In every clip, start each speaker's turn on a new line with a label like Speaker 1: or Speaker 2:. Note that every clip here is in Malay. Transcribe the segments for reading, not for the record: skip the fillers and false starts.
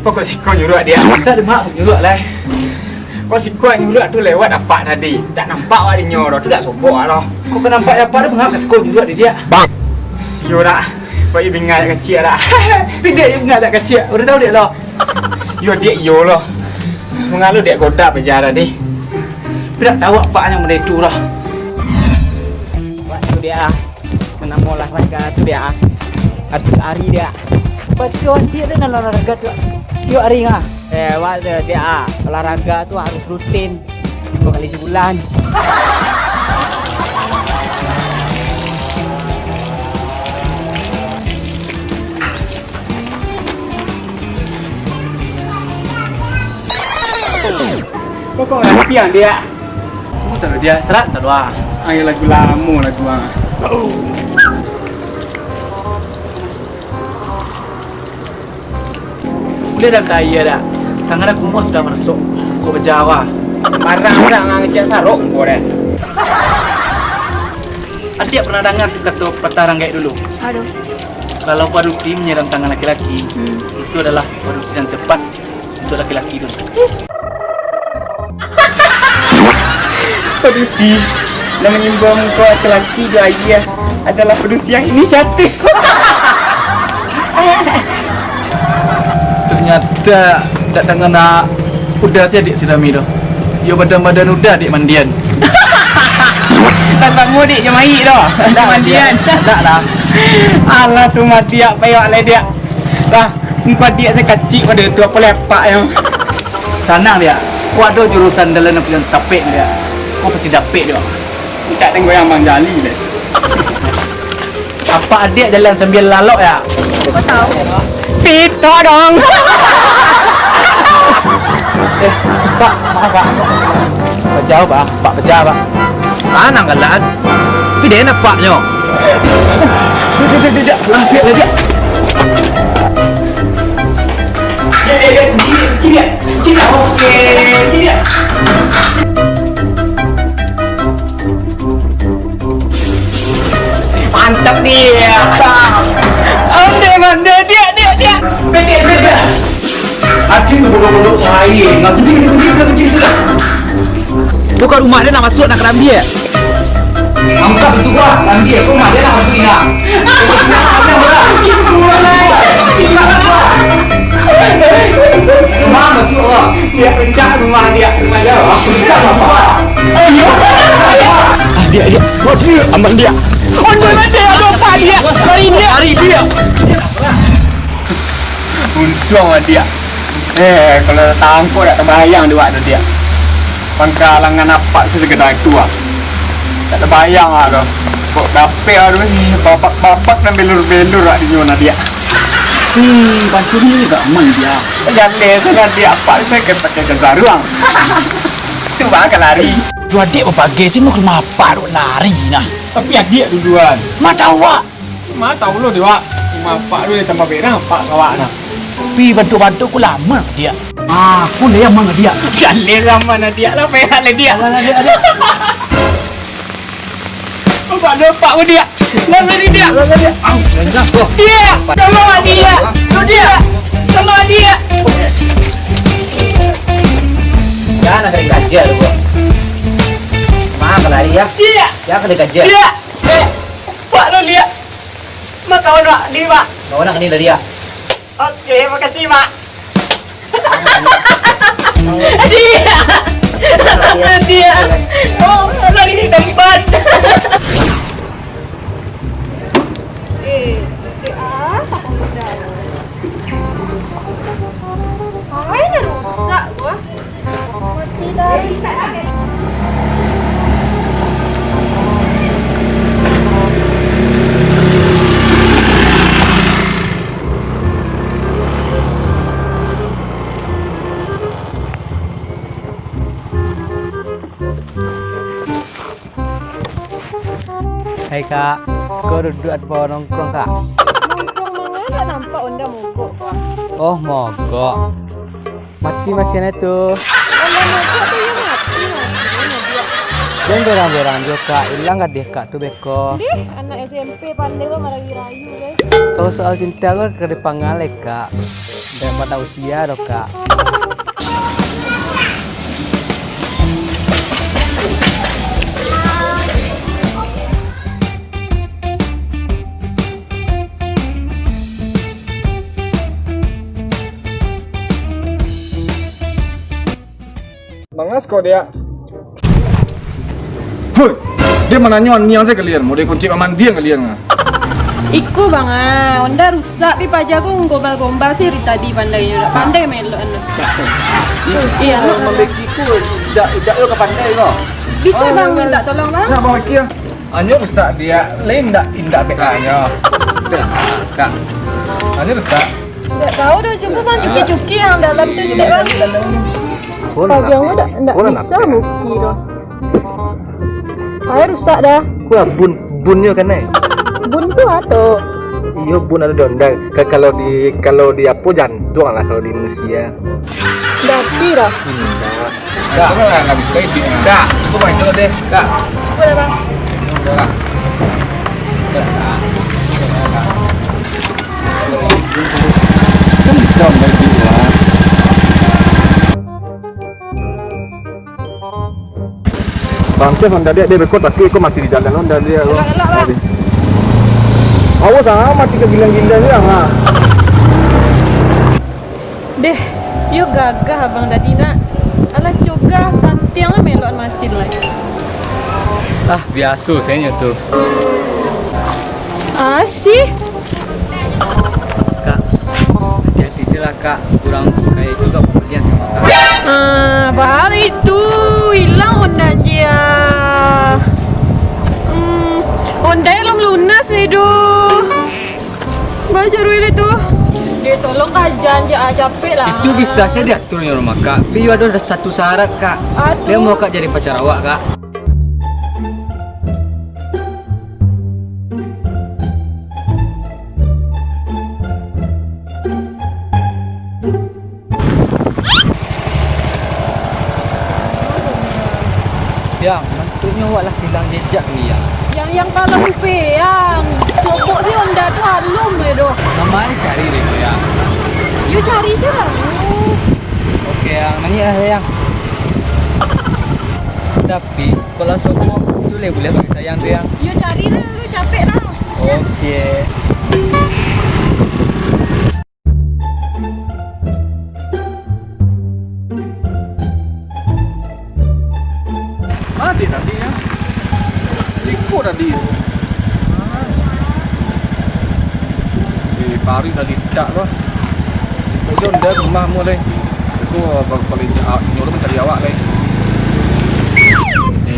Speaker 1: Pokok siko nyuruh dia.
Speaker 2: Tak ada mak nyuruh lah.
Speaker 1: Kau siko nyuruh tu lewat apa tadi? Tak nampak awak dia nyuruh tu tak sobok lah.
Speaker 2: Kau kan nampak apa dia mengapa siko nyuruh dia?
Speaker 1: Bang. Yo dah. Kau bingai kecil dah.
Speaker 2: Pindah dia bingai tak kecil. Udah tahu dia lah.
Speaker 1: Yo dia yo lah. Mengalu dia goda penjara ni.
Speaker 2: Tidak tahu apa yang mereka lah.
Speaker 1: Waktu dia menang olahraga tu dia harus lari dia.
Speaker 2: Bacaan dia tu nak olahraga tu. Yuk hari ngah.
Speaker 1: Waktu dia olahraga tu harus rutin 2 kali sebulan. Pokok lagu yang dia.
Speaker 2: Tak ada dia serat tak doa.
Speaker 1: Ayo lagu lama lagu ah.
Speaker 2: Boleh dah kaya dah. Tangan aku semua sudah masuk. Kau berjawa.
Speaker 1: Marang-marang ngecek sarung kau dah.
Speaker 2: Adik pernah dengar kata pepatah kayak dulu.
Speaker 3: Aduh.
Speaker 2: Kalau padusi menyiram tangan laki-laki, itu adalah padusi yang tepat untuk laki-laki itu.
Speaker 1: Padusi yang menyimbang kau laki-laki dia adalah padusi yang inisiatif.
Speaker 2: Ternyata tak tangan nak udah si adik sirami tu. Yo badan-badan udah adik mandian.
Speaker 1: Tak sama dik jemai dah. Tak mandian.
Speaker 2: Tak dah.
Speaker 1: Alah tu mati ak payah le dia. Dah, engkau dia saya kecil pada tu apa lepak yang.
Speaker 2: Tanang dia. Kau ada jurusan dalam yang tapik dia. Kau pasti dapet dia.
Speaker 1: Cak tengok yang Bang Jali le.
Speaker 2: Apa adik jalan sambil lalok ya?
Speaker 3: Kau tahu?
Speaker 1: Pito dong.
Speaker 2: Pak, maaf pak. Pejauh pak, pak pejauh pak.
Speaker 4: Tanang kalaan. Tapi dia nampaknya.
Speaker 2: Tidak, langsung dia.
Speaker 1: Cik dia. Okey, cik dia. Mantap dia. Ande dia. Betul.
Speaker 2: Adik tu bodoh-bodoh saya. Nggak kecil.
Speaker 4: Tu kat rumah dia nak masuk nak keram dia.
Speaker 2: Angkat itu gua, lagi aku mah dia nak masukin lah. Rumah masuk lah.
Speaker 1: Dia pencak rumah dia. Rumah dia. Ayo.
Speaker 2: Dia. Oh dia, aman dia.
Speaker 1: Mana dia lupa dia. Hari dia. Untung dia. Kalau tangkap tak terbayang dia waktu dia. Pangkalangan apa segedar itu ah. Tak terbayang ah tu. Kok dapet ah tu ni bapak dan belur-belur ah di zona dia.
Speaker 2: Bantu ni juga aman dia.
Speaker 1: Jalan sana dia apa saya pakai jasa ruang. Tu bang lari.
Speaker 2: Dua adik berbagai sih mau ke rumah apa tu lari nah.
Speaker 1: Tapi adik duluan.
Speaker 2: Mak tahu wak.
Speaker 1: Mak tahu lo dia wak. Mak tu dia tambah berang pak kawak nah.
Speaker 2: Tapi bantu-bantu aku lama dia. Aku ni yang mang dia.
Speaker 1: Jalan sama dia lah perak le dia.
Speaker 2: Adik.
Speaker 1: Bapak lupa dia. Lalu dia. Dia. Tolong dia. Tu dia. Tolong dia.
Speaker 4: Jangan nak kena gajar lu. Mak lari ya.
Speaker 1: Dia.
Speaker 4: Jangan kena gajar.
Speaker 1: Dia. Pak lu lihat. Mak kawan Pak ni Pak.
Speaker 4: Kau nak kena dari dia.
Speaker 1: Okey, makasih Pak. Dia. Oh, lagi di tempat.
Speaker 3: Tak mudah. Ini rusak gua. Mati dari.
Speaker 4: Hai kak, sekarang duduk at bawah nongkrong kak.
Speaker 3: Nongkrong mana tak nampak onda mogok gua.
Speaker 4: Oh mogok. Mati masih ada tuh.
Speaker 3: Onda mogok tu yang mati masih dia.
Speaker 4: Dan berang-berang juga hilang gak deh kak tuh beko.
Speaker 3: Deh, anak SMP pandai lo malah rayu guys.
Speaker 4: Kalau soal cinta gue ke depan ngalek kak. Daripada usia dong kak.
Speaker 1: Mangas kok dia. Hoi, dia mana nyon niang saya kalian. Mau dia kunci mandian kalian nggak?
Speaker 3: Iku bang Onda rusak pi pajaku gombal-gombal sih dari tadi pandai juga. Pandai melo anak. Iya.
Speaker 1: Membekiku tidak yo ke pandai kok.
Speaker 3: Bisa bang minta tolong bang?
Speaker 1: Nah, bawa kia. Anyo rusak dia, lain tak indak bekanya.
Speaker 4: Kak.
Speaker 1: Anyo rusak.
Speaker 3: Nggak tahu dah cukup bang cuki-cuki yang dalam tu sedek bang. Pajang lo ndak bisa muki doh. Air rusak dah.
Speaker 4: Gua bunnya kan nih.
Speaker 3: Bun tu atau?
Speaker 4: Iya bun ada donda. Kalau di apa jantung lah kalau di manusia.
Speaker 3: Dati dah.
Speaker 1: Kak, nggak bisa ini.
Speaker 4: Kak, coba main dulu deh. Kak.
Speaker 3: Boleh bang.
Speaker 1: Kan bisa main dia. Bangke Honda dia berkot pasti aku masih di jalan Honda dia.
Speaker 3: Elak-elak lah.
Speaker 1: Awas mati kegilang-gilang ya ha.
Speaker 3: Deh, yuk gagah abang tadi nak. Alah juga santiang lah melon masin lagi.
Speaker 2: Ah, biasa saya tuh.
Speaker 3: Asyik.
Speaker 2: Kak, hati-hati sih lah kak. Kurang kayak juga pembelian sama kak.
Speaker 3: Baru itu hilang Honda dia. Honda yang lunas itu. Baca dulu itu. Dia tolong kajian dia capek lah.
Speaker 2: Itu bisa saya diaturnya rumah kak. Tapi ada satu syarat kak.
Speaker 3: Aduh.
Speaker 2: Dia mau kak jadi pacar awak kak. Yang mantunya awak lah hilang jejak nih ya.
Speaker 3: Yang kalau pe yang cokok si Honda tu halum itu.
Speaker 2: Mama ini cari deh ya.
Speaker 3: You cari sih lah.
Speaker 2: Oke yang nanya lah yang. Tapi kalau sokok itu boleh bagi sayang tuh yang.
Speaker 3: You cari lah, lu capek lah.
Speaker 2: Oke.
Speaker 1: Mati tadi ya. Siku tadi. Pari tadi tak loh. Kau dah rumah mu leh. Kau paling nyuruh mencari awak leh.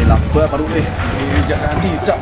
Speaker 1: Lapar baru jangan tak.